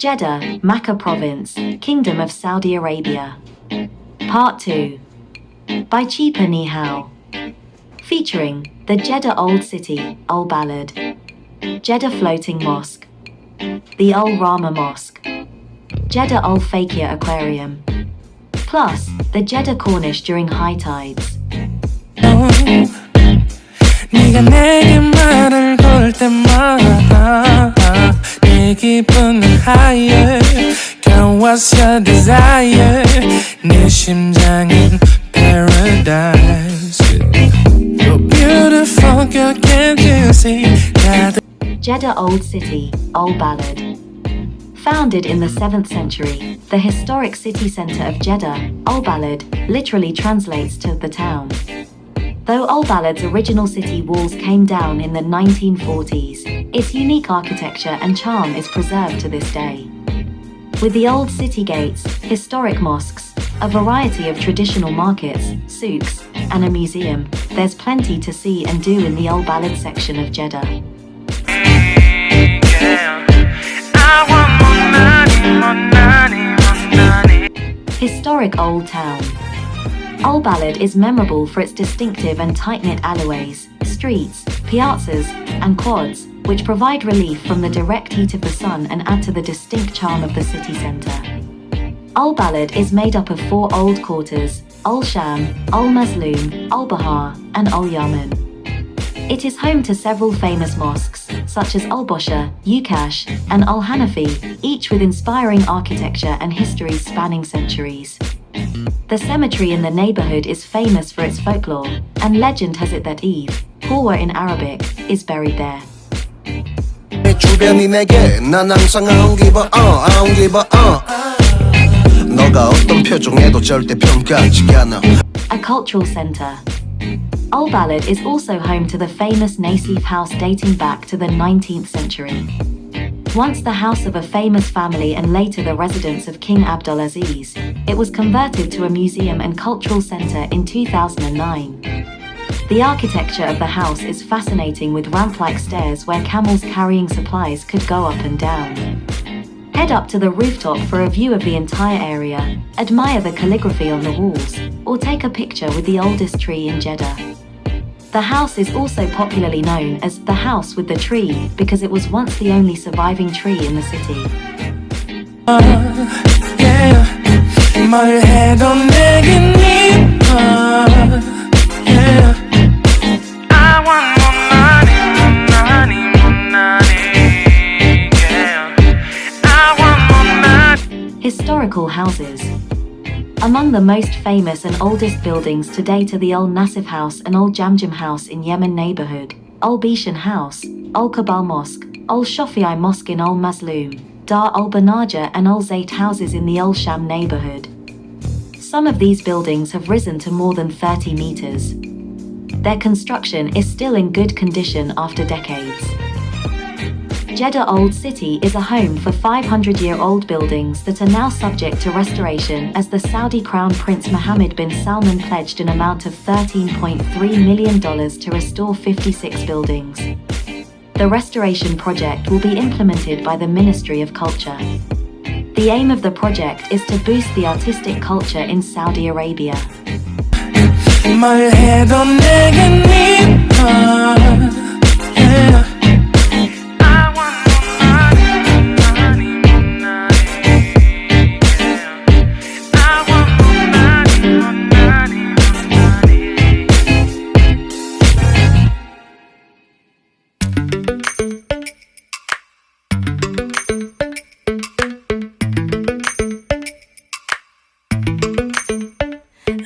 Jeddah, Makkah Province, Kingdom of Saudi Arabia. Part 2. By Cheeper Ni Hao. Featuring the Jeddah Old City, Al-Balad, Jeddah Floating Mosque, the Al-Rahma Mosque, Jeddah Fakieh Aquarium, plus the Jeddah Corniche during high tides. 네가 내게 말을 걸 때마다 네 기분은 higher. Girl, what's your desire? 네 심장은 paradise. You're beautiful, girl, can't you see that? Jeddah Old City, Al-Balad. Founded in the 7th century, the historic city centre of Jeddah, Al-Balad, literally translates to the town. Though Al-Balad's original city walls came down in the 1940s, its unique architecture and charm is preserved to this day. With the old city gates, historic mosques, a variety of traditional markets, souqs, and a museum, there's plenty to see and do in the Al-Balad section of Jeddah. Historic Old Town. Al-Balad is memorable for its distinctive and tight-knit alleyways, streets, piazzas, and quads, which provide relief from the direct heat of the sun and add to the distinct charm of the city centre. Al-Balad is made up of 4 old quarters: Al-Sham, Al-Mazloom, Al-Bahar, and Al-Yaman. It is home to several famous mosques, such as Al-Basha, Ukash, and Al-Hanafi, each with inspiring architecture and histories spanning centuries. The cemetery in the neighborhood is famous for its folklore, and legend has it that Eve, Hawa in Arabic, is buried there. 주변이 내게 난 항상 I don't give a 너가 어떤 표정에도 절대 평가하지 않아. A cultural center. Al-Balad is also home to the famous Nassif house dating back to the 19th century. Once the house of a famous family and later the residence of King Abdulaziz, it was converted to a museum and cultural center in 2009. The architecture of the house is fascinating, with ramp-like stairs where camels carrying supplies could go up and down. Head up to the rooftop for a view of the entire area, admire the calligraphy on the walls, or take a picture with the oldest tree in Jeddah. The house is also popularly known as the house with the tree because it was once the only surviving tree in the city. Historical houses. Among the most famous and oldest buildings today are the Al-Nassif House and Al-Jamjam House in Yemen neighborhood, Al-Bishan House, Al-Kabal Mosque, Al-Shafi'i Mosque in Al-Mazloom, Dar al-Banaja and Al-Zayt houses in the Al-Sham neighborhood. Some of these buildings have risen to more than 30 meters. Their construction is still in good condition after decades. Jeddah Old City is a home for 500-year-old buildings that are now subject to restoration, as the Saudi Crown Prince Mohammed bin Salman pledged an amount of $13.3 million to restore 56 buildings. The restoration project will be implemented by the Ministry of Culture. The aim of the project is to boost the artistic culture in Saudi Arabia.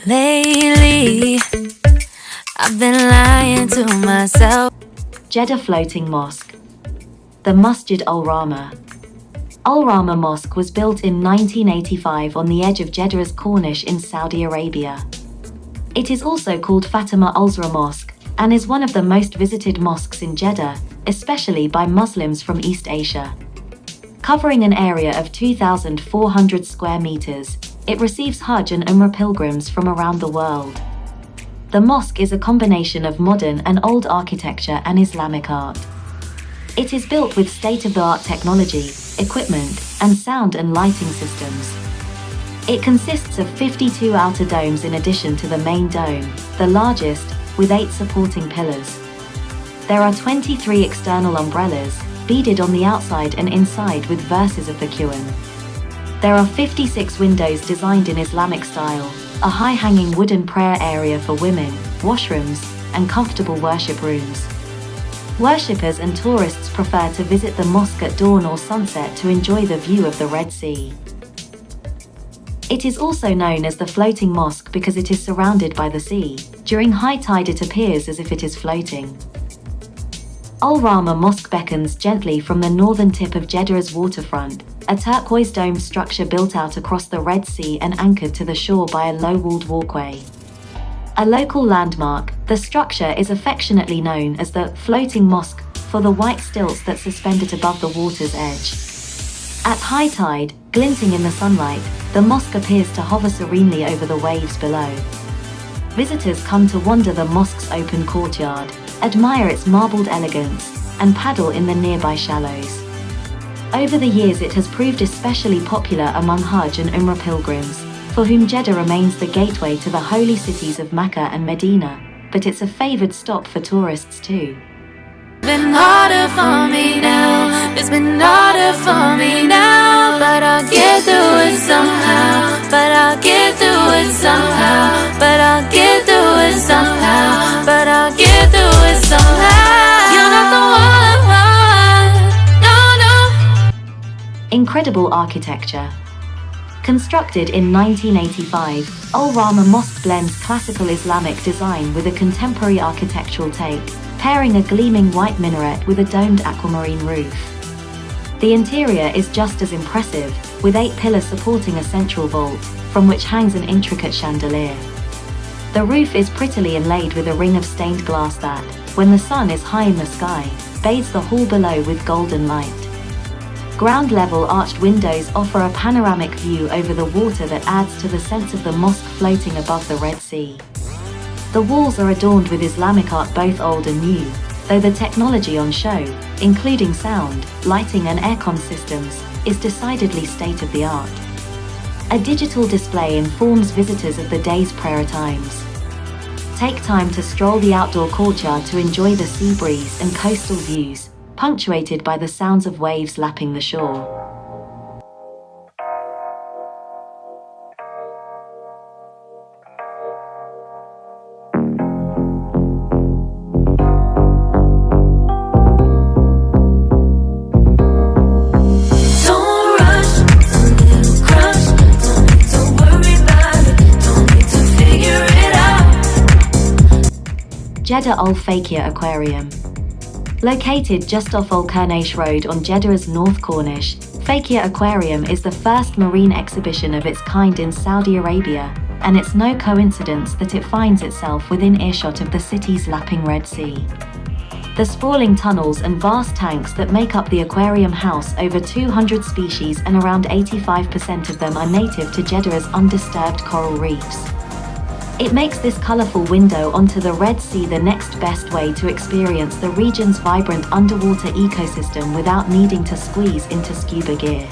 Lately, I've been lying to myself. Jeddah Floating Mosque. The Masjid Al-Rahma. Al-Rahma Mosque was built in 1985 on the edge of Jeddah's Corniche in Saudi Arabia. It is also called Fatima Al-Zahra Mosque and is one of the most visited mosques in Jeddah, especially by Muslims from East Asia. Covering an area of 2,400 square meters, it receives Hajj and Umrah pilgrims from around the world. The mosque is a combination of modern and old architecture and Islamic art. It is built with state-of-the-art technology, equipment, and sound and lighting systems. It consists of 52 outer domes in addition to the main dome, the largest, with 8 supporting pillars. There are 23 external umbrellas, beaded on the outside and inside with verses of the Quran. There are 56 windows designed in Islamic style, a high-hanging wooden prayer area for women, washrooms, and comfortable worship rooms. Worshippers and tourists prefer to visit the mosque at dawn or sunset to enjoy the view of the Red Sea. It is also known as the floating mosque because it is surrounded by the sea. During high tide it appears as if it is floating. Al-Rahma Mosque beckons gently from the northern tip of Jeddah's waterfront, a turquoise domed structure built out across the Red Sea and anchored to the shore by a low-walled walkway. A local landmark, the structure is affectionately known as the floating mosque for the white stilts that suspend it above the water's edge. At high tide, glinting in the sunlight, the mosque appears to hover serenely over the waves below. Visitors come to wander the mosque's open courtyard, admire its marbled elegance, and paddle in the nearby shallows. Over the years it has proved especially popular among Hajj and Umrah pilgrims, for whom Jeddah remains the gateway to the holy cities of Makkah and Medina, but it's a favored stop for tourists too. It's been harder for me now, it's been harder for me now, but I'll get through it somehow, but I'll get through it somehow, but I'll get through it somehow, but I'll get through it somehow. You're not the one, no. Incredible architecture. Constructed in 1985, Al-Rahma Mosque blends classical Islamic design with a contemporary architectural take, pairing a gleaming white minaret with a domed aquamarine roof. The interior is just as impressive, with 8 pillars supporting a central vault, from which hangs an intricate chandelier. The roof is prettily inlaid with a ring of stained glass that, when the sun is high in the sky, bathes the hall below with golden light. Ground-level arched windows offer a panoramic view over the water that adds to the sense of the mosque floating above the Red Sea. The walls are adorned with Islamic art both old and new, though the technology on show, including sound, lighting and aircon systems, is decidedly state-of-the-art. A digital display informs visitors of the day's prayer times. Take time to stroll the outdoor courtyard to enjoy the sea breeze and coastal views, punctuated by the sounds of waves lapping the shore. Don't rush, don't need to crush, don't need to worry about it, don't need to figure it out. Jeddah Al-Fakieh Aquarium. Located just off Al-Corniche Road on Jeddah's North Corniche, Fakieh Aquarium is the first marine exhibition of its kind in Saudi Arabia, and it's no coincidence that it finds itself within earshot of the city's lapping Red Sea. The sprawling tunnels and vast tanks that make up the aquarium house over 200 species, and around 85% of them are native to Jeddah's undisturbed coral reefs. It makes this colorful window onto the Red Sea the next best way to experience the region's vibrant underwater ecosystem without needing to squeeze into scuba gear.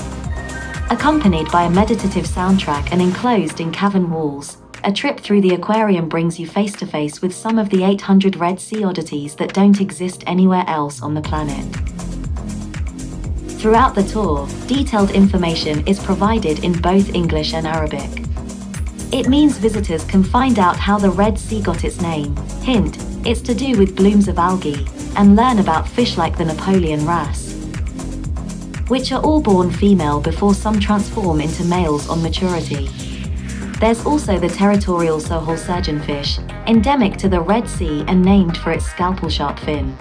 Accompanied by a meditative soundtrack and enclosed in cavern walls, a trip through the aquarium brings you face to face with some of the 800 Red Sea oddities that don't exist anywhere else on the planet. Throughout the tour, detailed information is provided in both English and Arabic. It means visitors can find out how the Red Sea got its name, hint, it's to do with blooms of algae, and learn about fish like the Napoleon wrasse, which are all born female before some transform into males on maturity. There's also the territorial sohol surgeonfish, endemic to the Red Sea and named for its scalpel-sharp fin.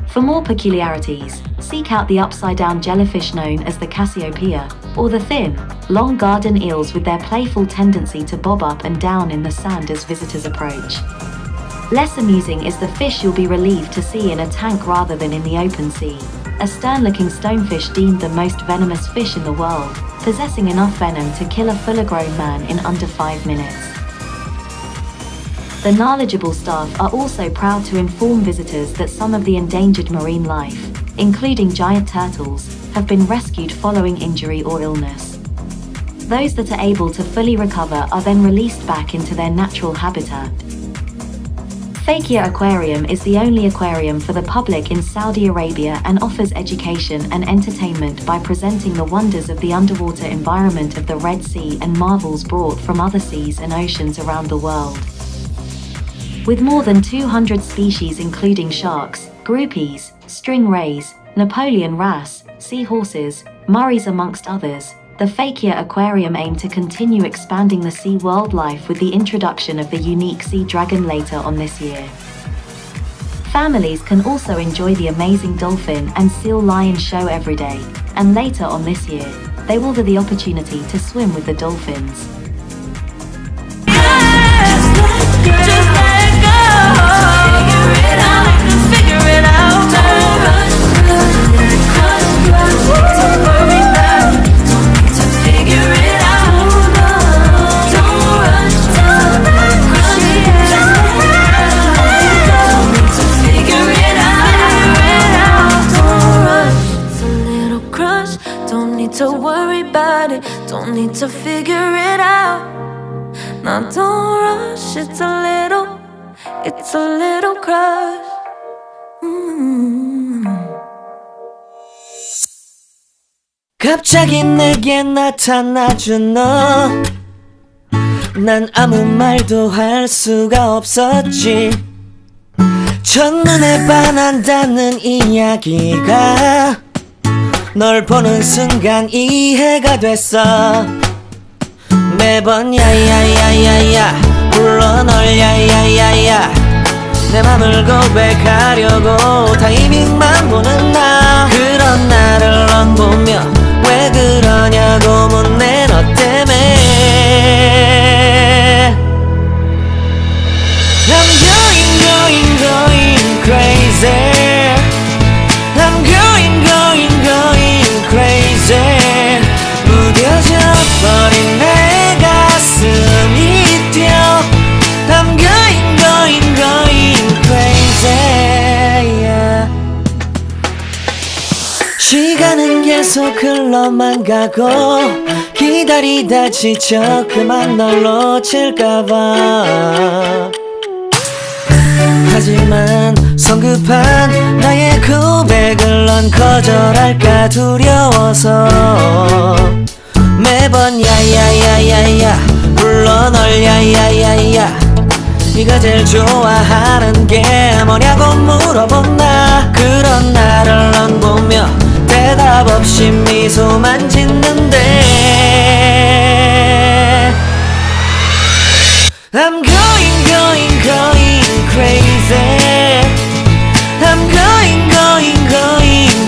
For more peculiarities, seek out the upside-down jellyfish known as the Cassiopeia, or the thin, long garden eels with their playful tendency to bob up and down in the sand as visitors approach. Less amusing is the fish you'll be relieved to see in a tank rather than in the open sea, a stern-looking stonefish deemed the most venomous fish in the world, possessing enough venom to kill a full-grown man in under 5 minutes. The knowledgeable staff are also proud to inform visitors that some of the endangered marine life, including giant turtles, have been rescued following injury or illness. Those that are able to fully recover are then released back into their natural habitat. Fakieh Aquarium is the only aquarium for the public in Saudi Arabia and offers education and entertainment by presenting the wonders of the underwater environment of the Red Sea and marvels brought from other seas and oceans around the world. With more than 200 species including sharks, groupies, stingrays, Napoleon wrasse, seahorses, murreys amongst others, the Fakieh Aquarium aims to continue expanding the sea wildlife with the introduction of the unique sea dragon later on this year. Families can also enjoy the amazing dolphin and seal lion show every day, and later on this year, they will have the opportunity to swim with the dolphins. To worry about it, don't need to figure it out. Now don't rush, it's a little crush. 갑자기 내게 나타나준 너, 난 아무 말도 할 수가 없었지. 첫눈에 반한다는 이야기가 널 보는 순간 이해가 됐어. 매번 야야야야야 불러 널 야야야야 내 맘을 고백하려고 타이밍만 보는 나. 그런 나를 넌 보며 왜 그러냐고 묻네 너 때문에. I'm going crazy. I'm going crazy. 무뎌져 버린 내 가슴이 뛰어. I'm going crazy, yeah. 시간은 계속 흘러만 가고 기다리다 지쳐 그만 널 놓칠까봐. 하지만 성급한 나의 고백을 넌 거절할까 두려워서 매번 야야야야야 불러 널 야야야야 네가 제일 좋아하는 게 뭐냐고 물어본 나. 그런 나를 넌 보며 대답 없이 미소만 짓는데 I'm going crazy. I'm going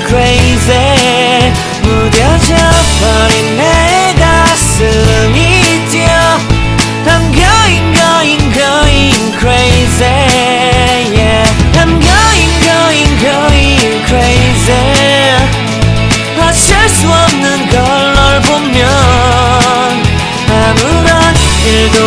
crazy. 무뎌져 버린 내 가슴이 뛰어. I'm going crazy, yeah. I'm going crazy. 어쩔 수 없는 걸 널 보면 아무런 일도